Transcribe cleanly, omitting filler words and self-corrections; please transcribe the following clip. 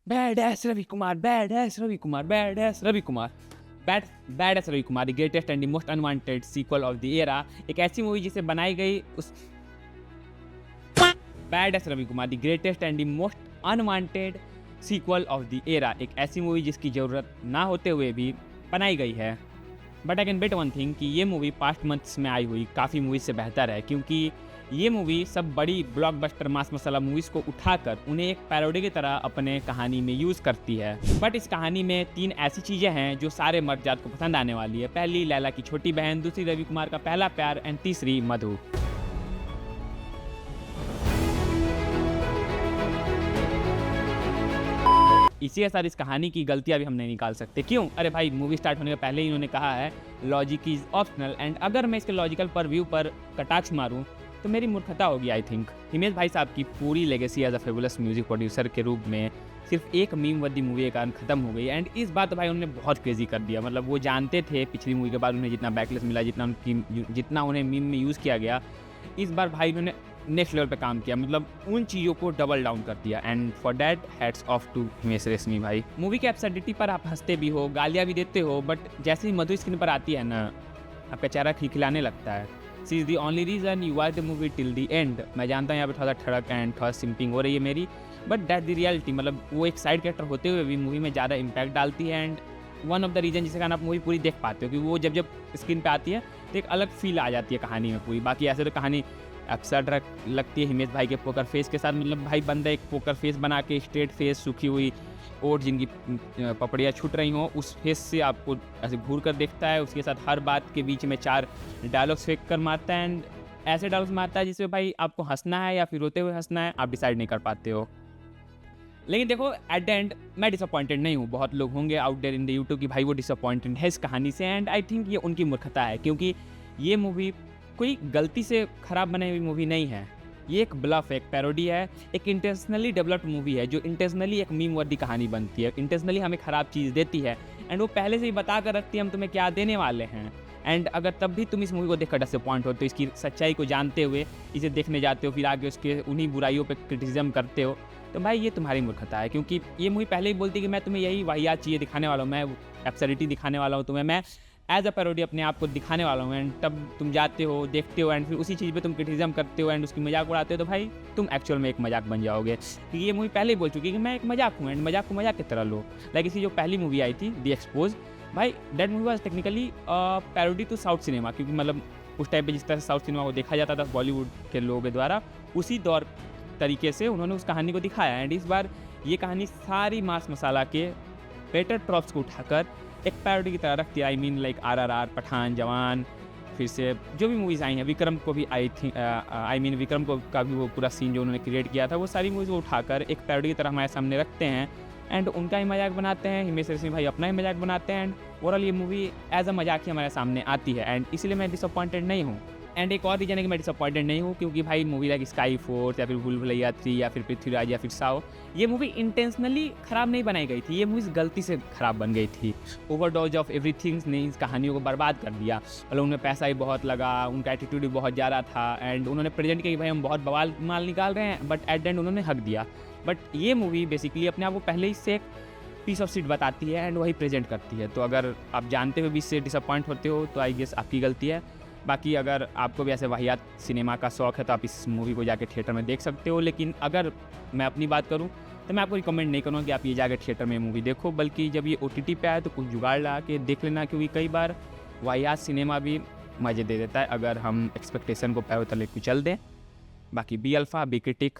Bad S Ravi Kumar, badass Ravi Kumar, badass Ravi Kumar, badass Ravi Kumar, the greatest and the most unwanted sequel of the era. एक ऐसी movie जिसे बनाई गई उस badass Ravi Kumar, the greatest and the most unwanted sequel of the era. एक ऐसी movie जिसकी ज़रूरत ना होते हुए भी बनाई गई है। But I can bet one thing कि ये मूवी पास्ट मंथ्स में आई हुई काफ़ी मूवीज से बेहतर है, क्योंकि ये मूवी सब बड़ी ब्लॉकबस्टर मास मसाला मूवीज़ को उठाकर उन्हें एक पैरोडी की तरह अपने कहानी में यूज़ करती है। बट इस कहानी में 3 ऐसी चीज़ें हैं जो सारे मर्द जात को पसंद आने वाली है। पहली लैला की छोटी बहन, दूसरी रवि कुमार का पहला प्यार एंड तीसरी मधु। इसी के साथ इस कहानी की गलतियां भी हम नहीं निकाल सकते। क्यों? अरे भाई, मूवी स्टार्ट होने के पहले ही इन्होंने कहा है लॉजिक इज ऑप्शनल। एंड अगर मैं इसके लॉजिकल पर व्यू पर कटाक्ष मारूं तो मेरी मूर्खता होगी। आई थिंक हिमेश भाई साहब की पूरी legacy as a fabulous music producer के रूप में सिर्फ एक मीम वर्दी मूवी के कारण खत्म हो गई। एंड इस बात तो भाई उन्होंने बहुत क्रेजी कर दिया। मतलब वो जानते थे पिछली मूवी के बाद उन्हें जितना बैकलेस मिला, जितना उन्हें मीम में यूज़ किया गया, इस बार भाई उन्होंने नेक्स्ट लेवल पे काम किया। मतलब उन चीज़ों को डबल डाउन कर दिया। And for that hats off to Himesh Reshammiya भाई। मूवी के एब्सर्डिटी पर आप हंसते भी हो, गालियाँ भी देते हो, बट जैसे ही मधु स्क्रीन पर आती है ना, आपका चेहरा खिलखिलाने लगता है। She is the only reason you are the movie till the end. मैं जानता हूँ यहाँ पे थोड़ा ठड़क एंड थोड़ा सिंपिंग हो रही है मेरी, बट दैट द रियलिटी। मतलब वो एक साइड कैरेक्टर होते हुए भी मूवी में ज़्यादा इम्पैक्ट डालती है। And one of the reason जिसके कारण आप मूवी पूरी देख पाते हो, क्योंकि वो जब स्क्रीन पे आती है तो एक अलग फील आ जाती है कहानी में पूरी। बाकी ऐसे तो कहानी अक्सर लगती है हिमेश भाई के पोकर फेस के साथ। मतलब भाई बंदा एक पोकर फेस बना के स्ट्रेट फेस, सूखी हुई और जिनकी पपड़ियाँ छूट रही हों, उस फेस से आपको ऐसे घूर कर देखता है। उसके साथ हर बात के बीच में 4 डायलॉग्स फेंक कर मारता है। एंड ऐसे डायलॉग्स मारता है जिसमें भाई आपको हंसना है या फिर रोते हुए हंसना है, आप डिसाइड नहीं कर पाते हो। लेकिन देखो, एट द एंड मैं डिसअपॉइंटेड नहीं हूँ। बहुत लोग होंगे out there in the YouTube कि भाई वो डिसअपॉइंटेड है इस कहानी से। एंड आई थिंक ये उनकी मूर्खता है, क्योंकि ये मूवी कोई गलती से ख़राब बनाई हुई मूवी नहीं है। ये एक ब्लफ है, एक पैरोडी है, एक इंटेंशनली डेवलप्ड मूवी है जो इंटेंशनली एक मीम वर्दी कहानी बनती है, इंटेंशनली हमें ख़राब चीज़ देती है। एंड वो पहले से ही बता कर रखती है हम तुम्हें क्या देने वाले हैं। एंड अगर तब भी तुम इस मूवी को देखकर डिसअपॉइंट हो, तो इसकी सच्चाई को जानते हुए इसे देखने जाते हो, फिर आगे उसके उन्हीं बुराइयों पे क्रिटिसिज्म करते हो, तो भाई ये तुम्हारी मूर्खता है। क्योंकि ये मूवी पहले ही बोलती है कि मैं तुम्हें यही वाहियात चीज़ें दिखाने वाला हूँ, मैं एब्सर्डिटी दिखाने वाला हूँ तुम्हें, मैं एज अ पैरोडी अपने आप को दिखाने वाला हूँ। एंड तब तुम जाते हो, देखते हो, एंड फिर उसी चीज़ पे तुम क्रिटिसिज्म करते हो एंड उसकी मजाक उड़ाते हो, तो भाई तुम एक्चुअल में एक मजाक बन जाओगे। क्योंकि ये मूवी पहले ही बोल चुकी है कि मैं एक मजाक हूँ, एंड मजाक को मजाक की तरह लो। लाइक इसकी जो पहली मूवी आई थी दी एक्सपोज, भाई that movie was technically parody to south cinema. क्योंकि मतलब उस टाइम पे जिस तरह से साउथ सिनेमा को देखा जाता था बॉलीवुड के लोगों के द्वारा, उसी दौर तरीके से उन्होंने उस कहानी को दिखाया। एंड इस बार ये कहानी सारी मास मसाला के बेटर ट्रॉप्स को उठाकर एक पैरोडी की तरह रखती है। I mean like RRR, Pathaan, Jawan, फिर से जो भी मूवीज़ आई हैं, विक्रम को भी विक्रम को का भी वो पूरा सीन जो उन्होंने क्रिएट किया था, वो सारी मूवीज़ को उठाकर एक पैरोडी की तरह हमारे सामने रखते हैं। एंड उनका ही मजाक बनाते हैं, हिमेश रेशमी भाई अपना ही मजाक बनाते हैं। एंड ओवरऑल ये मूवी एज अ मजाक ही हमारे सामने आती है। एंड इसलिए मैं डिसअपॉइंटेड नहीं हूँ। एंड एक और रीज़न है कि मैं डिसअपॉइंटेड नहीं हूँ, क्योंकि भाई मूवी लाइक स्काई फोर्स या फिर भूल भुलैया 3 या फिर पृथ्वीराज या फिर साओ, ये मूवी इंटेंशनली ख़राब नहीं बनाई गई थी। ये मूवीज़ गलती से ख़राब बन गई थी। ओवरडोज ऑफ एवरीथिंग ने इस कहानियों को बर्बाद कर दिया। मतलब उनमें पैसा ही बहुत लगा, उनका एटीट्यूड भी बहुत ज़्यादा था। एंड उन्होंने प्रेजेंट किया कि भाई हम बहुत बवाल माल निकाल रहे हैं, बट एट द एंड उन्होंने हक दिया। बट ये मूवी बेसिकली अपने आप को पहले ही से एक पीस ऑफ सीट बताती है एंड वही प्रेजेंट करती है। तो अगर आप जानते हुए भी इससे डिसअपॉइंट होते हो तो आई गेस आपकी गलती है। बाकी अगर आपको भी ऐसे वाहियात सिनेमा का शौक़ है तो आप इस मूवी को जाके थिएटर में देख सकते हो। लेकिन अगर मैं अपनी बात करूं तो मैं आपको रिकमेंड नहीं करूँगा कि आप ये जाकर थिएटर में मूवी देखो, बल्कि जब ये OTT पे आए तो कुछ जुगाड़ लगा के देख लेना। क्योंकि कई बार वाहियात सिनेमा भी मज़े दे देता है अगर हम एक्सपेक्टेशन को पैरों तले कुचल दें। बाकी बी अल्फ़ा, बी क्रिटिक,